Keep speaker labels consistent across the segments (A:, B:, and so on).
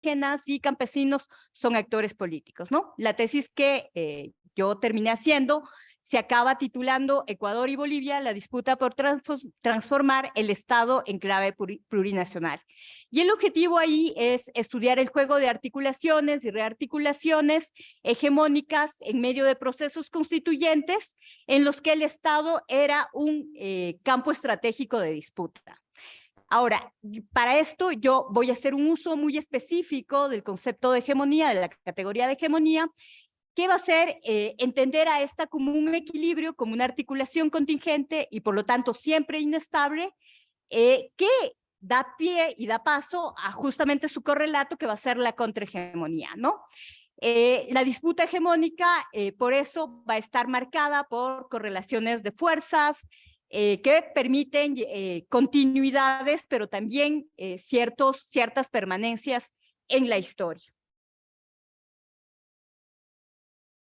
A: indígenas y campesinos son actores políticos, ¿no? La tesis que yo terminé haciendo se acaba titulando Ecuador y Bolivia, la disputa por transformar el Estado en clave plurinacional. Y el objetivo ahí es estudiar el juego de articulaciones y rearticulaciones hegemónicas en medio de procesos constituyentes en los que el Estado era un campo estratégico de disputa. Ahora, para esto yo voy a hacer un uso muy específico del concepto de hegemonía, de la categoría de hegemonía, que va a ser entender a esta como un equilibrio, como una articulación contingente y por lo tanto siempre inestable, que da pie y da paso a justamente su correlato que va a ser la contrahegemonía, ¿no? La disputa hegemónica, por eso, va a estar marcada por correlaciones de fuerzas que permiten continuidades, pero también ciertas permanencias en la historia.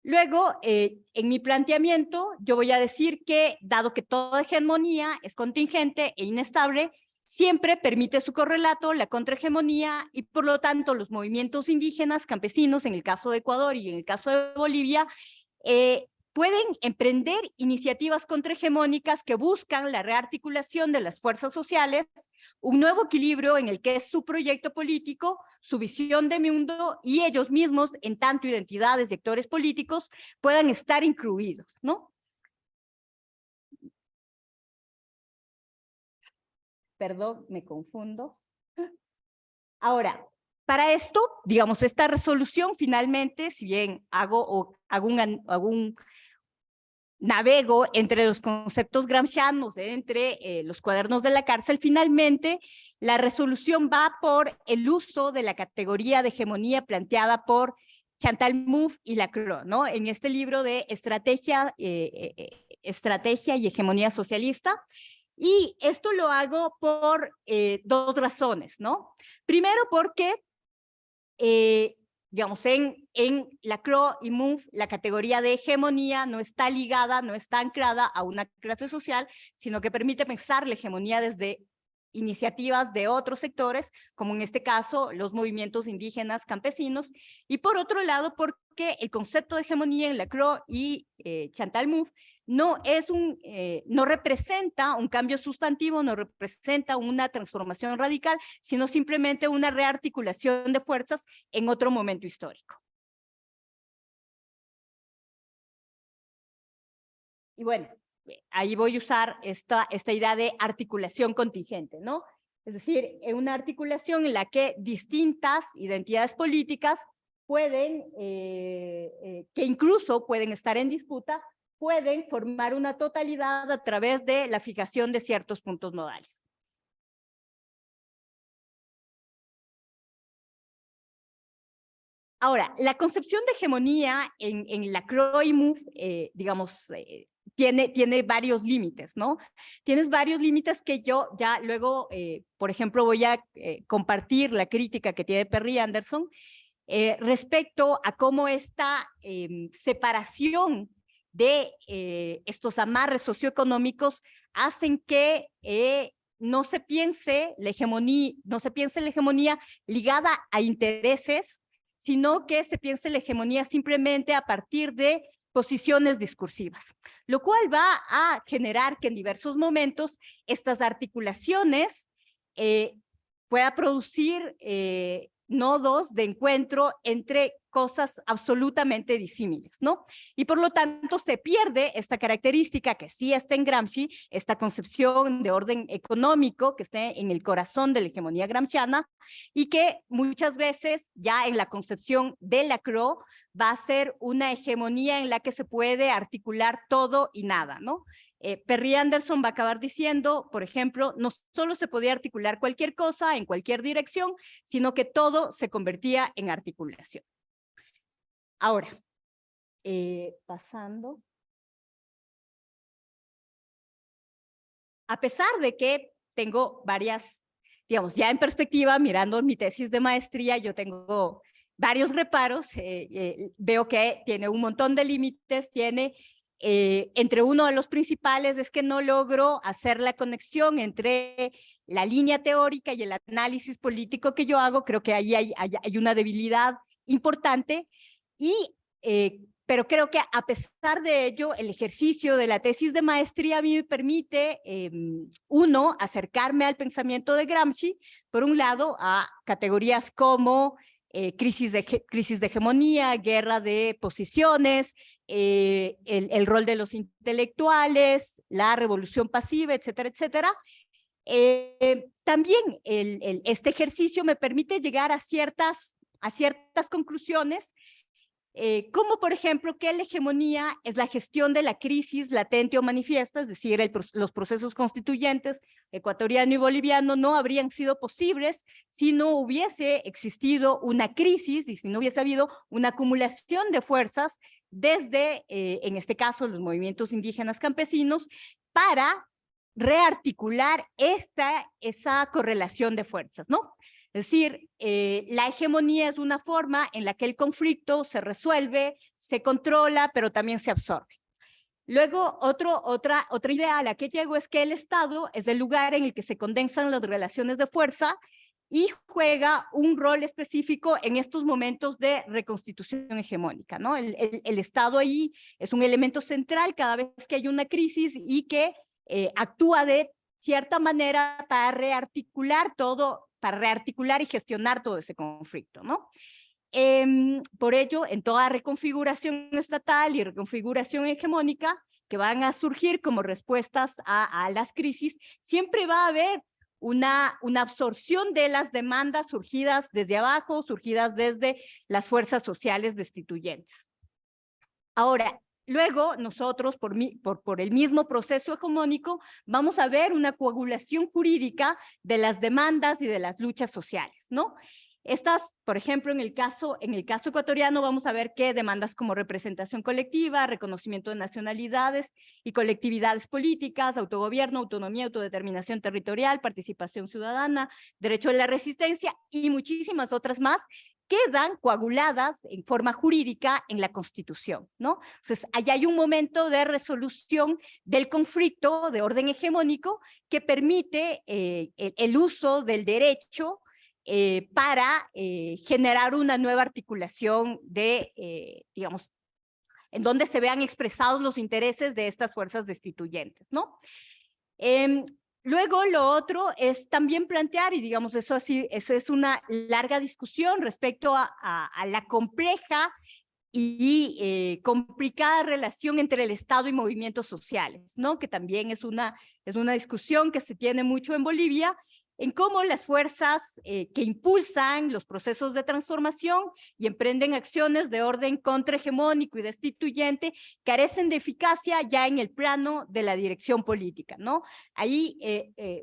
A: Luego, en mi planteamiento, yo voy a decir que, dado que toda hegemonía es contingente e inestable, siempre permite su correlato, la contrahegemonía, y por lo tanto los movimientos indígenas, campesinos, en el caso de Ecuador y en el caso de Bolivia, pueden emprender iniciativas contrahegemónicas que buscan la rearticulación de las fuerzas sociales, un nuevo equilibrio en el que es su proyecto político, su visión de mundo y ellos mismos, en tanto identidades y actores políticos, puedan estar incluidos, ¿no? Perdón, me confundo. Ahora, para esto, digamos, esta resolución finalmente, si bien hago un navego entre los conceptos gramscianos, entre los cuadernos de la cárcel, finalmente la resolución va por el uso de la categoría de hegemonía planteada por Chantal Mouffe y Lacroix, ¿no? En este libro de Estrategia y Hegemonía Socialista. Y esto lo hago por dos razones, ¿no? Primero porque digamos, en Lacroix y Mouffe, la categoría de hegemonía no está ligada, no está anclada a una clase social, sino que permite pensar la hegemonía desde iniciativas de otros sectores, como en este caso los movimientos indígenas campesinos, y por otro lado, porque el concepto de hegemonía en Lacroix y Chantal Mouffe no representa un cambio sustantivo, no representa una transformación radical, sino simplemente una rearticulación de fuerzas en otro momento histórico. Y bueno, ahí voy a usar esta idea de articulación contingente, ¿no? Es decir, una articulación en la que distintas identidades políticas pueden, que incluso pueden estar en disputa, pueden formar una totalidad a través de la fijación de ciertos puntos nodales. Ahora, la concepción de hegemonía en Lacroix y Mouffe, digamos, tiene varios límites, ¿no? Tienes varios límites que yo ya luego, por ejemplo, voy a compartir la crítica que tiene Perry Anderson respecto a cómo esta separación de estos amarres socioeconómicos hacen que no se piense la hegemonía ligada a intereses, sino que se piense la hegemonía simplemente a partir de posiciones discursivas, lo cual va a generar que en diversos momentos estas articulaciones pueda producir nodos de encuentro entre cosas absolutamente disímiles, ¿no? Y por lo tanto se pierde esta característica que sí está en Gramsci, esta concepción de orden económico que está en el corazón de la hegemonía gramsciana y que muchas veces ya en la concepción de Lacroix va a ser una hegemonía en la que se puede articular todo y nada, ¿no? Perry Anderson va a acabar diciendo, por ejemplo, no solo se podía articular cualquier cosa en cualquier dirección, sino que todo se convertía en articulación. Ahora, pasando. A pesar de que tengo varias, digamos, ya en perspectiva, mirando mi tesis de maestría, yo tengo varios reparos, veo que tiene un montón de límites, entre uno de los principales es que no logro hacer la conexión entre la línea teórica y el análisis político que yo hago, creo que ahí hay una debilidad importante, pero creo que a pesar de ello, el ejercicio de la tesis de maestría a mí me permite, uno, acercarme al pensamiento de Gramsci, por un lado, a categorías como crisis de hegemonía, guerra de posiciones, el rol de los intelectuales, la revolución pasiva, etcétera, etcétera. También este ejercicio me permite llegar a ciertas conclusiones, como por ejemplo que la hegemonía es la gestión de la crisis latente o manifiesta, es decir, los procesos constituyentes ecuatoriano y boliviano no habrían sido posibles si no hubiese existido una crisis y si no hubiese habido una acumulación de fuerzas desde, en este caso, los movimientos indígenas campesinos, para rearticular esa correlación de fuerzas, ¿no? Es decir, la hegemonía es una forma en la que el conflicto se resuelve, se controla, pero también se absorbe. Luego, otra idea a la que llego es que el Estado es el lugar en el que se condensan las relaciones de fuerza y juega un rol específico en estos momentos de reconstitución hegemónica, ¿no? El Estado ahí es un elemento central cada vez que hay una crisis y que actúa de cierta manera para rearticular y gestionar todo ese conflicto, ¿no? Por ello, en toda reconfiguración estatal y reconfiguración hegemónica que van a surgir como respuestas a las crisis, siempre va a haber una absorción de las demandas surgidas desde abajo, surgidas desde las fuerzas sociales destituyentes. Ahora, luego nosotros, por el mismo proceso hegemónico, vamos a ver una coagulación jurídica de las demandas y de las luchas sociales, ¿no? Estas, por ejemplo, en el caso ecuatoriano, vamos a ver que demandas como representación colectiva, reconocimiento de nacionalidades y colectividades políticas, autogobierno, autonomía, autodeterminación territorial, participación ciudadana, derecho de la resistencia y muchísimas otras más, quedan coaguladas en forma jurídica en la Constitución, ¿no? Entonces, allá hay un momento de resolución del conflicto de orden hegemónico que permite el uso del derecho para generar una nueva articulación de, digamos, en donde se vean expresados los intereses de estas fuerzas destituyentes, ¿no? Luego, lo otro es también plantear, y digamos, eso es una larga discusión respecto a la compleja y complicada relación entre el Estado y movimientos sociales, ¿no? Que también es una discusión que se tiene mucho en Bolivia, en cómo las fuerzas que impulsan los procesos de transformación y emprenden acciones de orden contrahegemónico y destituyente carecen de eficacia ya en el plano de la dirección política, ¿no? Ahí,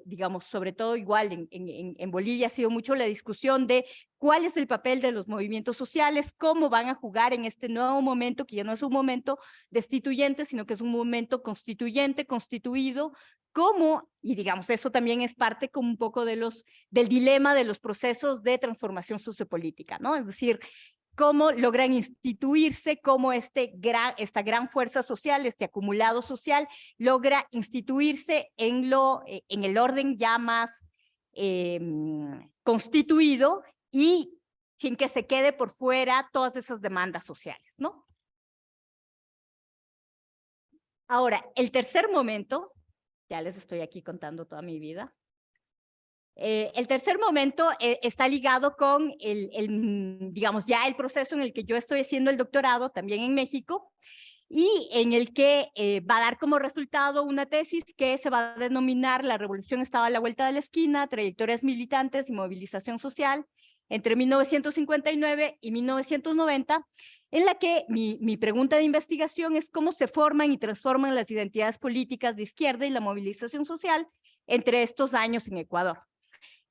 A: digamos, sobre todo igual en Bolivia ha sido mucho la discusión de cuál es el papel de los movimientos sociales, cómo van a jugar en este nuevo momento, que ya no es un momento destituyente, sino que es un momento constituyente, constituido, cómo, y digamos, eso también es parte como un poco del dilema de los procesos de transformación sociopolítica, ¿no? Es decir, cómo logran instituirse, cómo esta gran fuerza social, este acumulado social, logra instituirse en el orden ya más constituido y sin que se quede por fuera todas esas demandas sociales, ¿no? Ahora, el tercer momento, ya les estoy aquí contando toda mi vida. El tercer momento está ligado con digamos, ya el proceso en el que yo estoy haciendo el doctorado, también en México, y en el que va a dar como resultado una tesis que se va a denominar La Revolución estaba a la vuelta de la esquina, trayectorias militantes y movilización social entre 1959 y 1990, en la que mi pregunta de investigación es cómo se forman y transforman las identidades políticas de izquierda y la movilización social entre estos años en Ecuador.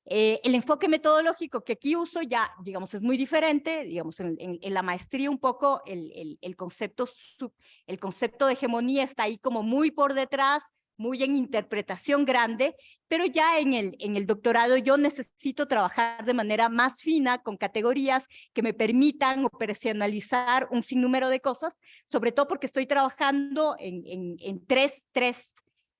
A: El enfoque metodológico que aquí uso ya, digamos, es muy diferente, digamos, en la maestría un poco el concepto de hegemonía está ahí como muy por detrás, muy en interpretación grande, pero ya en el doctorado yo necesito trabajar de manera más fina con categorías que me permitan operacionalizar un sinnúmero de cosas, sobre todo porque estoy trabajando en tres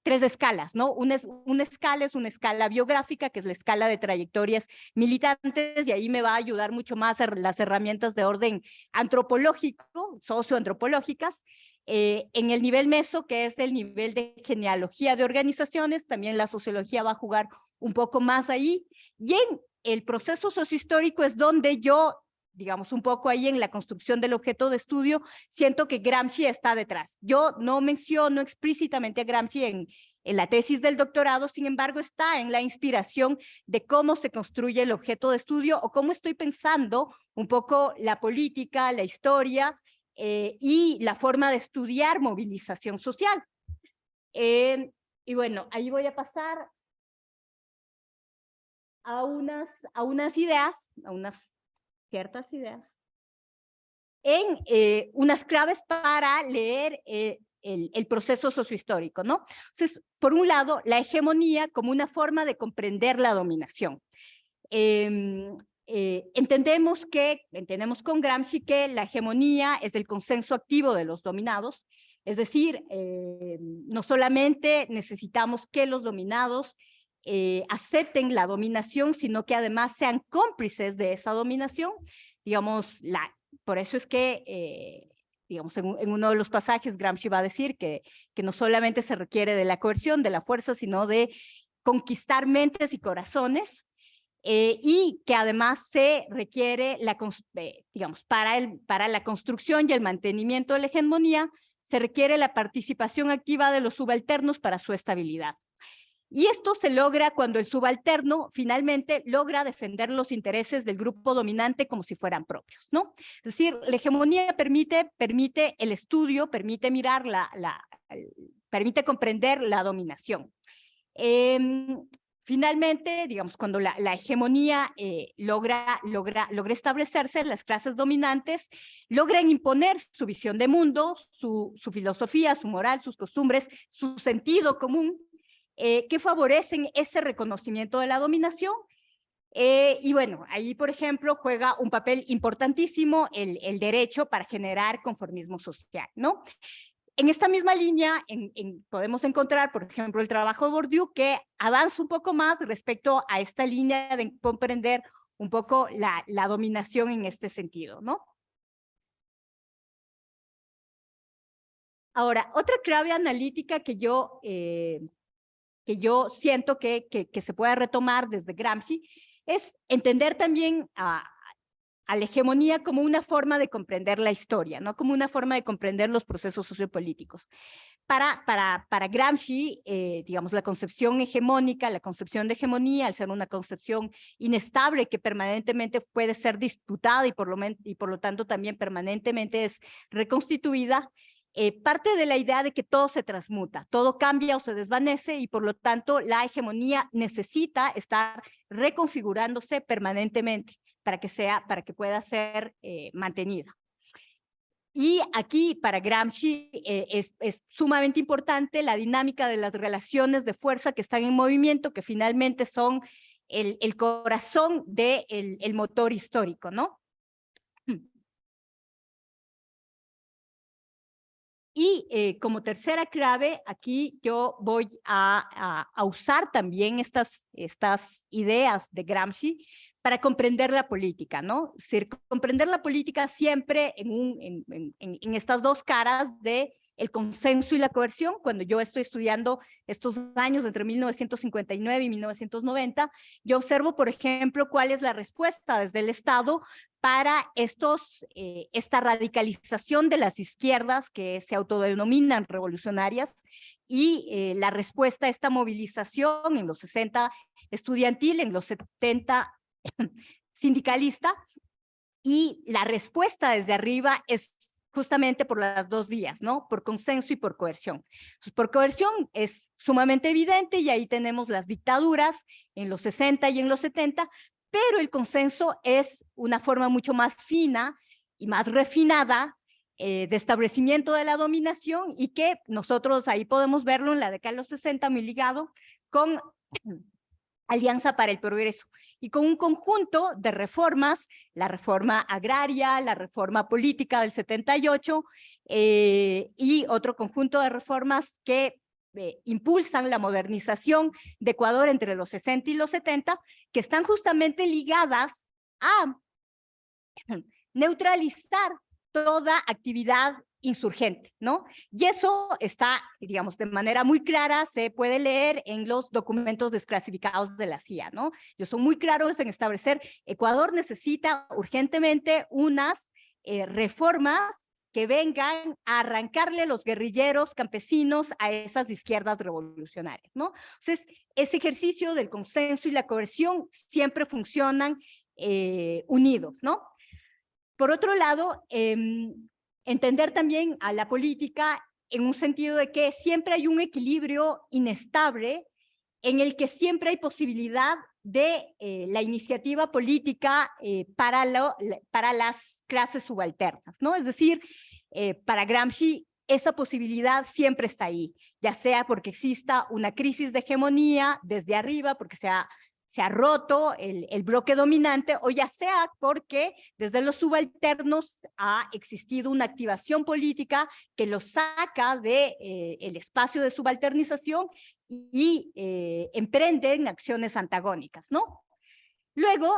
A: tres escalas, ¿no? Una escala es una escala biográfica, que es la escala de trayectorias militantes, y ahí me va a ayudar mucho más las herramientas de orden antropológico, socioantropológicas. En el nivel meso, que es el nivel de genealogía de organizaciones, también la sociología va a jugar un poco más ahí, y en el proceso sociohistórico es donde yo, digamos, un poco ahí en la construcción del objeto de estudio, siento que Gramsci está detrás. Yo no menciono explícitamente a Gramsci en la tesis del doctorado, sin embargo, está en la inspiración de cómo se construye el objeto de estudio o cómo estoy pensando un poco la política, la historia y la forma de estudiar movilización social. Y bueno, ahí voy a pasar a unas ideas, a unas ciertas ideas, en unas claves para leer el proceso sociohistórico, ¿no? Entonces, por un lado, la hegemonía como una forma de comprender la dominación. Entendemos con Gramsci que la hegemonía es el consenso activo de los dominados, es decir, no solamente necesitamos que los dominados acepten la dominación, sino que además sean cómplices de esa dominación. Digamos, por eso es que, digamos, en uno de los pasajes Gramsci va a decir que no solamente se requiere de la coerción, de la fuerza, sino de conquistar mentes y corazones, y que además se requiere, digamos, para la construcción y el mantenimiento de la hegemonía, se requiere la participación activa de los subalternos para su estabilidad. Y esto se logra cuando el subalterno finalmente logra defender los intereses del grupo dominante como si fueran propios, ¿no? Es decir, la hegemonía permite el estudio, permite mirar permite comprender la dominación. Finalmente, digamos, cuando la hegemonía logra establecerse, las clases dominantes logran imponer su visión de mundo, su filosofía, su moral, sus costumbres, su sentido común, que favorecen ese reconocimiento de la dominación. Y bueno, ahí, por ejemplo, juega un papel importantísimo el derecho para generar conformismo social, ¿no? En esta misma línea podemos encontrar, por ejemplo, el trabajo de Bourdieu, que avanza un poco más respecto a esta línea de comprender un poco la dominación en este sentido, ¿no? Ahora, otra clave analítica que yo siento que se puede retomar desde Gramsci es entender también a la hegemonía como una forma de comprender la historia, ¿no? Como una forma de comprender los procesos sociopolíticos. Para Gramsci, digamos, la concepción hegemónica, la concepción de hegemonía, al ser una concepción inestable que permanentemente puede ser disputada y por lo tanto también permanentemente es reconstituida, parte de la idea de que todo se transmuta, todo cambia o se desvanece, y por lo tanto la hegemonía necesita estar reconfigurándose permanentemente para que pueda ser mantenida. Y aquí para Gramsci es sumamente importante la dinámica de las relaciones de fuerza que están en movimiento, que finalmente son el corazón del motor histórico, ¿no? Y como tercera clave, aquí yo voy a usar también estas ideas de Gramsci para comprender la política, ¿no? Es decir, comprender la política siempre en estas dos caras de el consenso y la coerción. Cuando yo estoy estudiando estos años entre 1959 y 1990, yo observo, por ejemplo, cuál es la respuesta desde el Estado para esta radicalización de las izquierdas que se autodenominan revolucionarias, y la respuesta a esta movilización en los 60 estudiantil, en los 70 sindicalista, y la respuesta desde arriba es justamente por las dos vías, ¿no? Por consenso y por coerción. Entonces, por coerción es sumamente evidente, y ahí tenemos las dictaduras en los 60 y en los 70, pero el consenso es una forma mucho más fina y más refinada de establecimiento de la dominación, y que nosotros ahí podemos verlo en la década de los 60, muy ligado con Alianza para el Progreso, y con un conjunto de reformas, la reforma agraria, la reforma política del 78, y otro conjunto de reformas que impulsan la modernización de Ecuador entre los 60 y los 70, que están justamente ligadas a neutralizar toda actividad insurgente, ¿no? Y eso está, digamos, de manera muy clara, se puede leer en los documentos desclasificados de la CIA, ¿no? Ellos son muy claros en establecer, Ecuador necesita urgentemente unas reformas que vengan a arrancarle los guerrilleros campesinos a esas izquierdas revolucionarias, ¿no? Entonces, ese ejercicio del consenso y la coerción siempre funcionan unidos, ¿no? Por otro lado, entender también a la política en un sentido de que siempre hay un equilibrio inestable en el que siempre hay posibilidad de la iniciativa política para las clases subalternas, ¿no? Es decir, para Gramsci esa posibilidad siempre está ahí, ya sea porque exista una crisis de hegemonía desde arriba, porque se ha roto el bloque dominante, o ya sea porque desde los subalternos ha existido una activación política que los saca de el espacio de subalternización y emprenden acciones antagónicas, ¿no? Luego,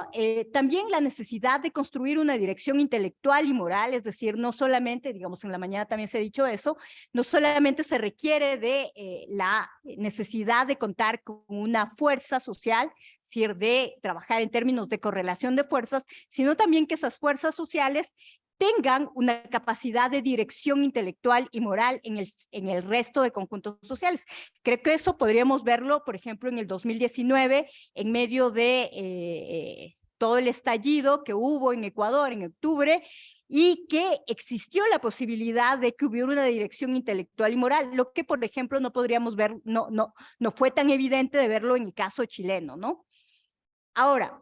A: también la necesidad de construir una dirección intelectual y moral, es decir, no solamente, digamos, en la mañana también se ha dicho eso, no solamente se requiere de la necesidad de contar con una fuerza social, es decir, de trabajar en términos de correlación de fuerzas, sino también que esas fuerzas sociales tengan una capacidad de dirección intelectual y moral en el resto de conjuntos sociales. Creo que eso podríamos verlo, por ejemplo, en el 2019, en medio de todo el estallido que hubo en Ecuador en octubre, y que existió la posibilidad de que hubiera una dirección intelectual y moral, lo que, por ejemplo, no podríamos ver, no fue tan evidente de verlo en el caso chileno, ¿no? Ahora,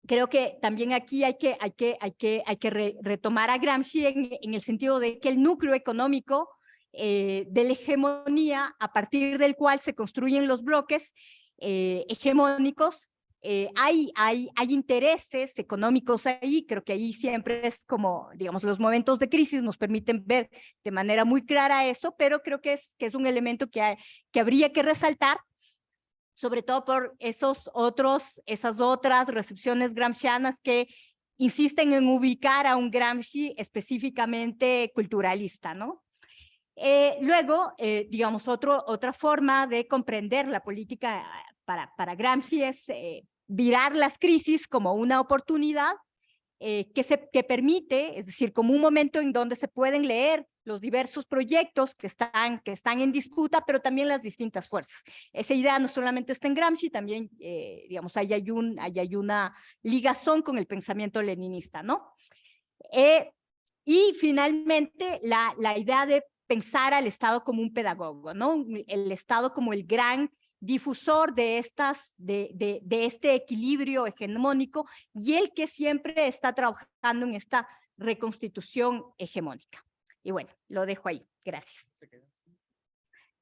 A: creo que también aquí hay que retomar a Gramsci en el sentido de que el núcleo económico de la hegemonía, a partir del cual se construyen los bloques hegemónicos, hay intereses económicos ahí. Creo que ahí siempre es como, digamos, los momentos de crisis nos permiten ver de manera muy clara eso, pero creo que es un elemento que habría que resaltar, sobre todo por esas otras recepciones gramscianas que insisten en ubicar a un Gramsci específicamente culturalista, ¿no? Luego, digamos, otra forma de comprender la política para Gramsci es virar las crisis como una oportunidad que permite, es decir, como un momento en donde se pueden leer los diversos proyectos que están en disputa, pero también las distintas fuerzas. Esa idea no solamente está en Gramsci, también, digamos, ahí hay una ligazón con el pensamiento leninista, ¿no? Y finalmente, la idea de pensar al Estado como un pedagogo, ¿no? El Estado como el gran difusor de este equilibrio hegemónico, y el que siempre está trabajando en esta reconstitución hegemónica. Y bueno, lo dejo ahí. Gracias.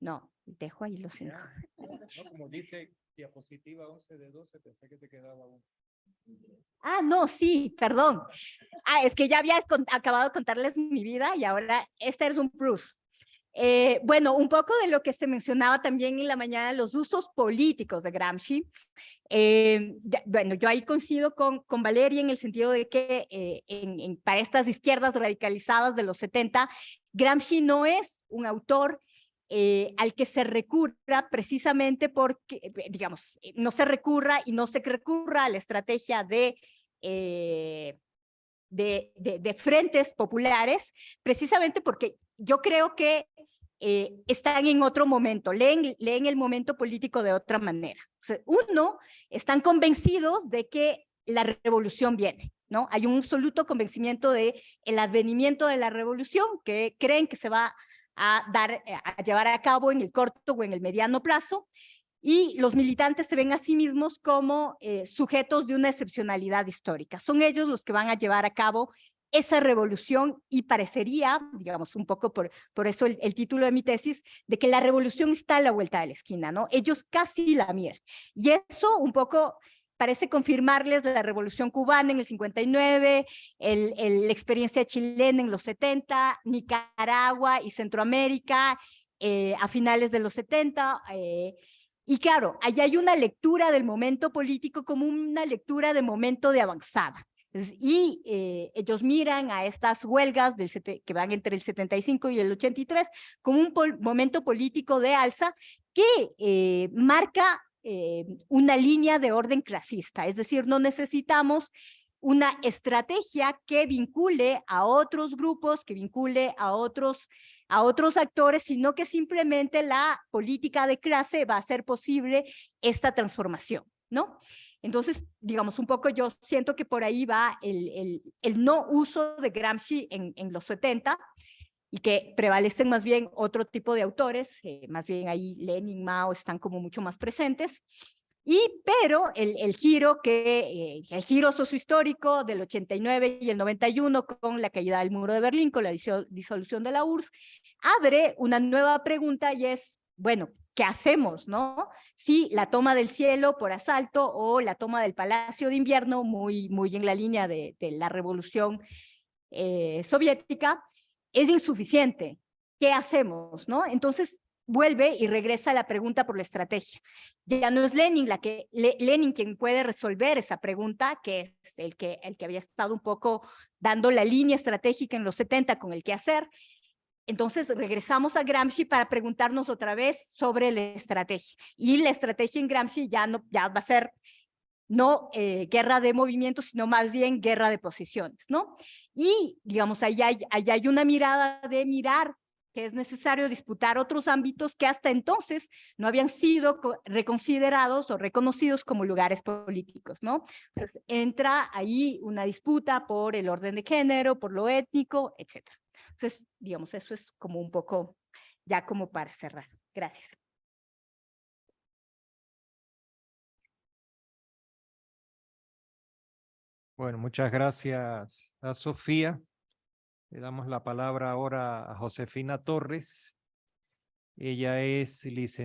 A: No, dejo ahí, lo siento.
B: No, como dice diapositiva 11 de 12, pensé que te quedaba uno.
A: Ah, no, sí, perdón. Es que ya había acabado de contarles mi vida y ahora este es un proof. Bueno, un poco de lo que se mencionaba también en la mañana, los usos políticos de Gramsci. Bueno, yo ahí coincido con Valeria en el sentido de que para estas izquierdas radicalizadas de los 70, Gramsci no es un autor al que se recurra precisamente porque, digamos, no se recurra a la estrategia de frentes populares, precisamente porque yo creo que están en otro momento, leen el momento político de otra manera. O sea, están convencidos de que la revolución viene, ¿no? Hay un absoluto convencimiento de el advenimiento de la revolución, que creen que se va a llevar a cabo en el corto o en el mediano plazo, y los militantes se ven a sí mismos como sujetos de una excepcionalidad histórica. Son ellos los que van a llevar a cabo esa revolución, y parecería, digamos, un poco por eso el título de mi tesis, de que la revolución está a la vuelta de la esquina, ¿no? Ellos casi la miran. Y eso un poco parece confirmarles la revolución cubana en el 59, la experiencia chilena en los 70, Nicaragua y Centroamérica, a finales de los 70. Y claro, allá hay una lectura del momento político como una lectura de momento de avanzada. Y ellos miran a estas huelgas que van entre el 75 y el 83 como un momento político de alza que marca una línea de orden clasista. Es decir, no necesitamos una estrategia que vincule a otros grupos, que vincule a otros actores, sino que simplemente la política de clase va a hacer posible esta transformación, ¿no? Entonces, digamos, un poco yo siento que por ahí va el no uso de Gramsci en los 70 y que prevalecen más bien otro tipo de autores, más bien ahí Lenin, Mao están como mucho más presentes. Pero el giro sociohistórico del 89 y el 91 con la caída del muro de Berlín, con la disolución de la URSS, abre una nueva pregunta y es, bueno, ¿qué hacemos, no? Si la toma del cielo por asalto o la toma del Palacio de Invierno, muy en la línea de la revolución soviética, es insuficiente. ¿Qué hacemos, no? Entonces, vuelve y regresa a la pregunta por la estrategia. Ya no es Lenin Lenin quien puede resolver esa pregunta, que es el que había estado un poco dando la línea estratégica en los 70 con el qué hacer. Entonces regresamos a Gramsci para preguntarnos otra vez sobre la estrategia. Y la estrategia en Gramsci ya va a ser no guerra de movimientos, sino más bien guerra de posiciones, ¿no? Y, digamos, allá hay una mirada de mirar que es necesario disputar otros ámbitos que hasta entonces no habían sido reconsiderados o reconocidos como lugares políticos, ¿no? Entonces, entra ahí una disputa por el orden de género, por lo étnico, etc. Entonces, digamos, eso es como un poco ya como para cerrar. Gracias.
C: Bueno, muchas gracias a Sofía. Le damos la palabra ahora a Josefina Torres. Ella es licenciada